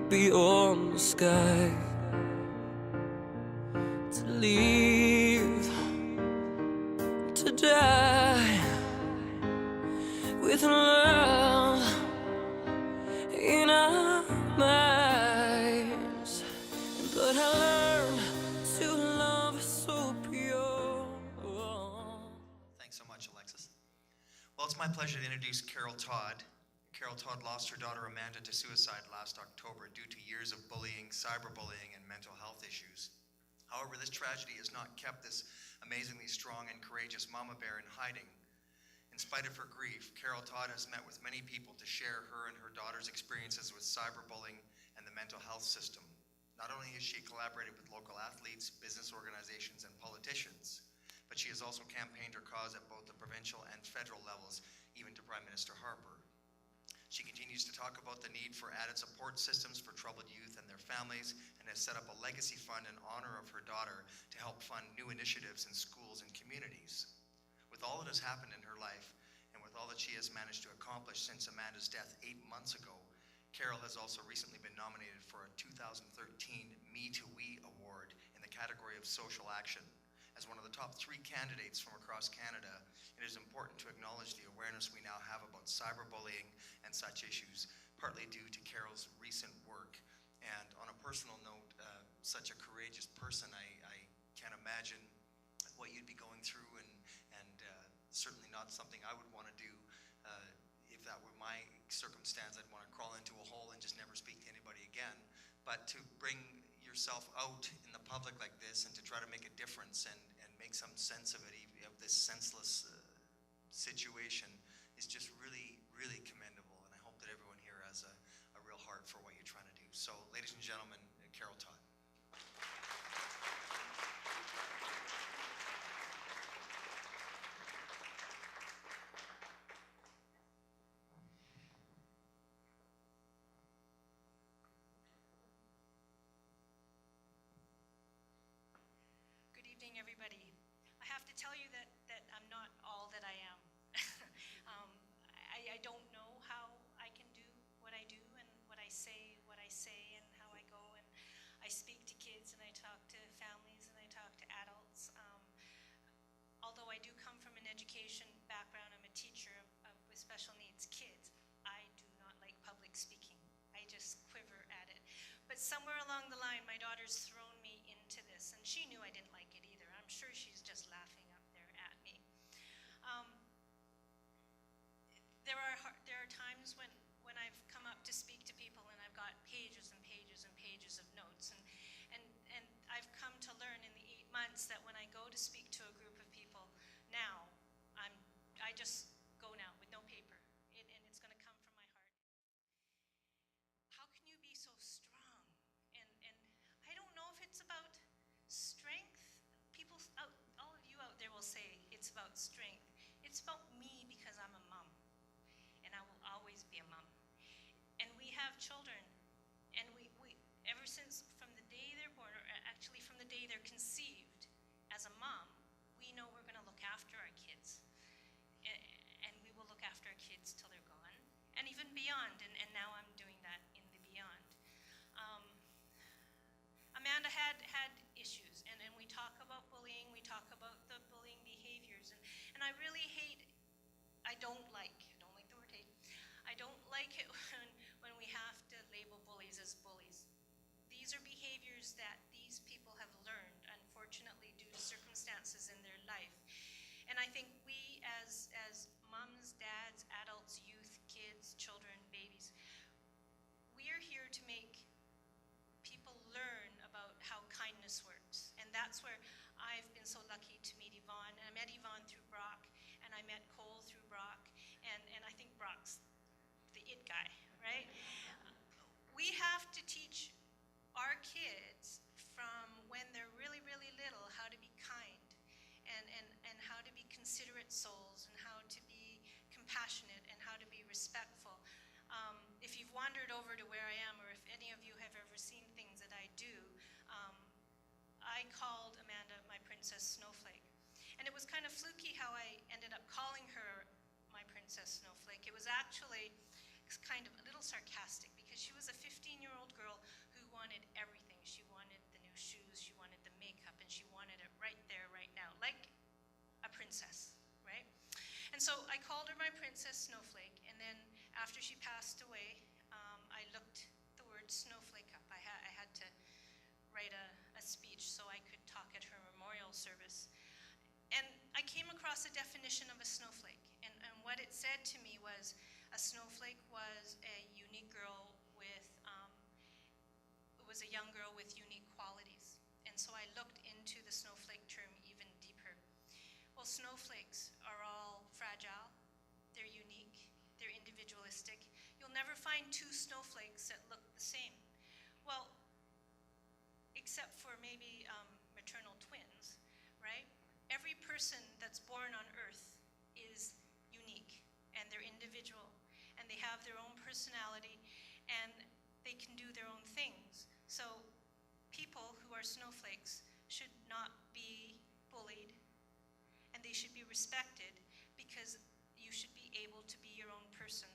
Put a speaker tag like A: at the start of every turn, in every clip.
A: beyond the sky, to leave, to die with love in our minds. But I learned to love so pure.
B: Thanks so much, Alexis. Well, it's my pleasure to introduce Carol Todd. Carol Todd lost her daughter Amanda to suicide last October due to years of bullying, cyberbullying, and mental health issues. However, this tragedy has not kept this amazingly strong and courageous mama bear in hiding. In spite of her grief, Carol Todd has met with many people to share her and her daughter's experiences with cyberbullying and the mental health system. Not only has she collaborated with local athletes, business organizations, and politicians, but she has also campaigned her cause at both the provincial and federal levels, even to Prime Minister Harper. She continues to talk about the need for added support systems for troubled youth and their families, and has set up a legacy fund in honor of her daughter to help fund new initiatives in schools and communities. With all that has happened in her life, and with all that she has managed to accomplish since Amanda's death 8 months ago, Carol has also recently been nominated for a 2013 Me to We Award in the category of social action. As one of the top 3 candidates from across Canada, it is important to acknowledge the awareness we now have about cyberbullying and such issues, partly due to Carol's recent work. And on a personal note, such a courageous person, I can't imagine what you'd be going through, and certainly not something I would want to do. If that were my circumstance, I'd want to crawl into a hole and just never speak to anybody again. But to bring yourself out in the public like this and to try to make a difference and make some sense of it, of this senseless situation, is just really, really commendable. And I hope that everyone here has a real heart for what you're trying to do. So, ladies and gentlemen, Carol Todd.
C: Everybody, I have to tell you that I'm not all that I am. I don't know how I can do what I do and what I say, and how I go, and I speak to kids and I talk to families and I talk to adults. Although I do come from an education background, I'm a teacher with special needs kids, I do not like public speaking. I just quiver at it. But somewhere along the line, my daughter's thrown me into this, and she knew I didn't like it either. I'm sure she's just laughing up there at me. There are times when I've come up to speak to people and I've got pages and pages and pages of notes, and I've come to learn in the 8 months that when I go to speak to a group of people now, I just go now with no paper, and it's going to come from my heart. How can you be so strong? And I don't know if it's about strength. People, all of you out there will say it's about strength. It's about me because I'm a mom, and I will always be a mom. And we have children, and we ever since from the day they're born, or actually from the day they're conceived, as a mom, we know we're going to look after our kids, and we will look after our kids till they're gone, and even beyond. And now I'm doing that in the beyond. Amanda had issues, and we talk about bullying, we talk about the bullying behaviors, and I really hate, I don't like the word hate, I don't like it when we have to label bullies as bullies. These are behaviors that these people have learned, unfortunately, due to circumstances in their life. And I think we as moms, dads, adults, youth, kids, children, babies, we are here to make people learn about how kindness works. And that's where I've been so lucky to meet Yvonne. And I met Yvonne through Brock, and I met Cole through Brock, and I think Brock's the it guy, right? We have to teach our kids from when they're really, really little how to be kind, and how to be considerate souls, and how to be compassionate, and how to be respectful. If you've wandered over to where I am, or if any of you have ever seen things that I do, I called Amanda my Princess Snowflake. And it was kind of fluky how I ended up calling her my Princess Snowflake. It was actually kind of a little sarcastic, because she was a 15-year-old girl who wanted everything. She wanted the new shoes, she wanted the makeup, and she wanted it right there, right now, like a princess, right? And so I called her my Princess Snowflake, and then after she passed away, I looked the word snowflake up. I had to write a speech so I could talk at her memorial service. And I came across a definition of a snowflake, and what it said to me was a snowflake was a unique girl with, was a young girl with unique qualities. And so I looked into the snowflake term even deeper. Well, snowflakes are all fragile, they're unique, they're individualistic. You'll never find two snowflakes that look the same. Well, except for maybe maternal twins, right? Every person that's born on Earth is unique, and they're individual, and they have their own personality, and they can do their own things. So people who are snowflakes should not be bullied, and they should be respected, because you should be able to be your own person.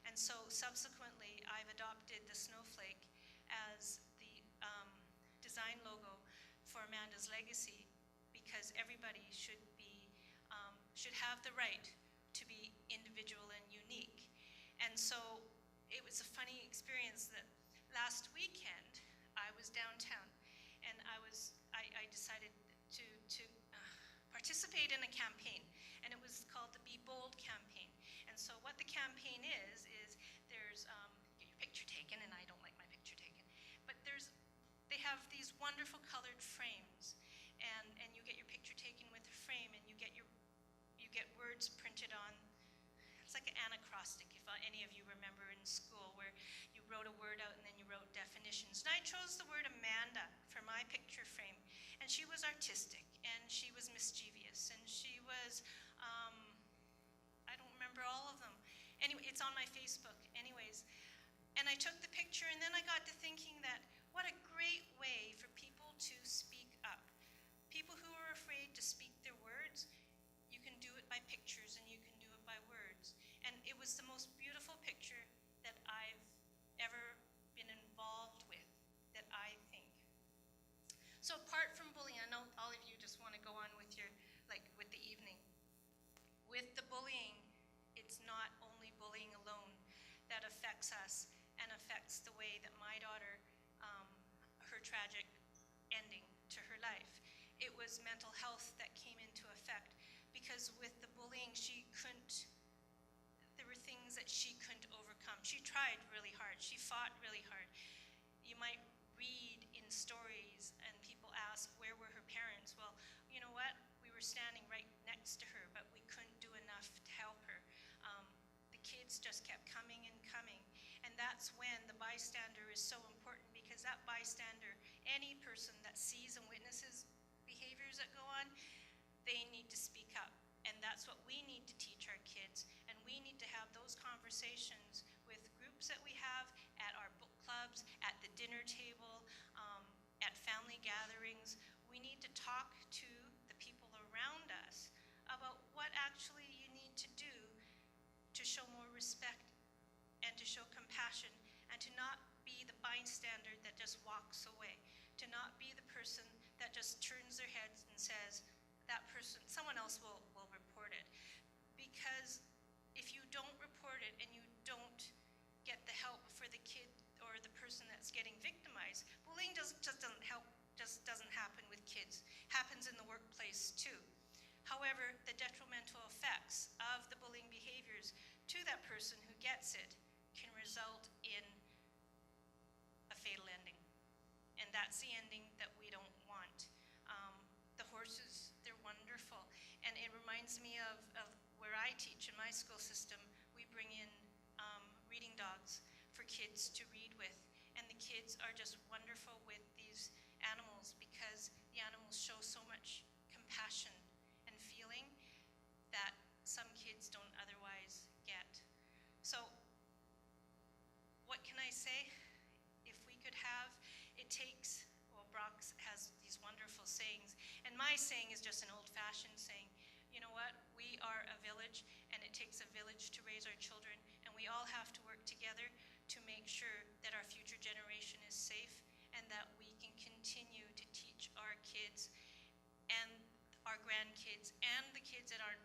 C: And so subsequently, I've adopted the snowflake as the design logo for Amanda's Legacy, because everybody should have the right to be individual and unique. And so it was a funny experience that last weekend I was downtown, and I decided to participate in a campaign, and it was called the Be Bold campaign. And so what the campaign is there's get your picture taken, and I don't like my picture taken, but they have these wonderful colored frames, and you get your picture taken with the frame, and you get words printed on. It's like an anacrostic, if any of you remember in school, where you wrote a word out and then you wrote definitions. And I chose the word Amanda for my picture frame, and she was artistic, and she was mischievous, and she was, I don't remember all of them. Anyway, it's on my Facebook anyways. And I took the picture, and then I got to thinking that what a great way for people to speak up. People who are afraid to speak their words, you can do it by pictures, and you can do it by words. And it was the most beautiful picture that I've ever been involved with, that I think. So apart from bullying, I know all of you just want to go on with with the evening. With the bullying, it's not only bullying alone that affects us and affects the way that my daughter, her tragic ending to her life. It was mental health that came into effect, because with the bullying, there were things that she couldn't overcome. She tried really hard. She fought really hard. You might read in stories, and people ask, where were her parents? Well, you know what? We were standing right next to her, but we couldn't do enough to help her. The kids just kept coming and coming. And that's when the bystander is so important, because that bystander, any person that sees and witnesses behaviors that go on, they need to speak up. And that's what we need to teach our kids. And we need to have those conversations with groups that we have at our book clubs, at the dinner table, at family gatherings. We need to talk to the people around us about what actually you need to do to show more respect and to show compassion, and to not be the bystander that just walks away, to not be the person that just turns their heads and says, that person, someone else will report it. Because if you don't report it and you don't get the help for the kid or the person that's getting victimized, bullying just doesn't happen with kids. Happens in the workplace too. However, the detrimental effects of the bullying behaviors to that person who gets it can result in a fatal ending. And that's the ending that we don't want. The horses, they're wonderful. And it reminds me of where I teach in my school system. We bring in reading dogs for kids to read with. And the kids are just wonderful with these animals, because the animals show so much compassion and feeling that some kids don't otherwise get. So what can I say? If we could have, it takes, well, Brock has these wonderful sayings, and my saying is just an old-fashioned saying. You know what? We are a village, and it takes a village to raise our children, and we we all have to work together to make sure that our future generation is safe and that we can continue to teach our kids and our grandkids and the kids that aren't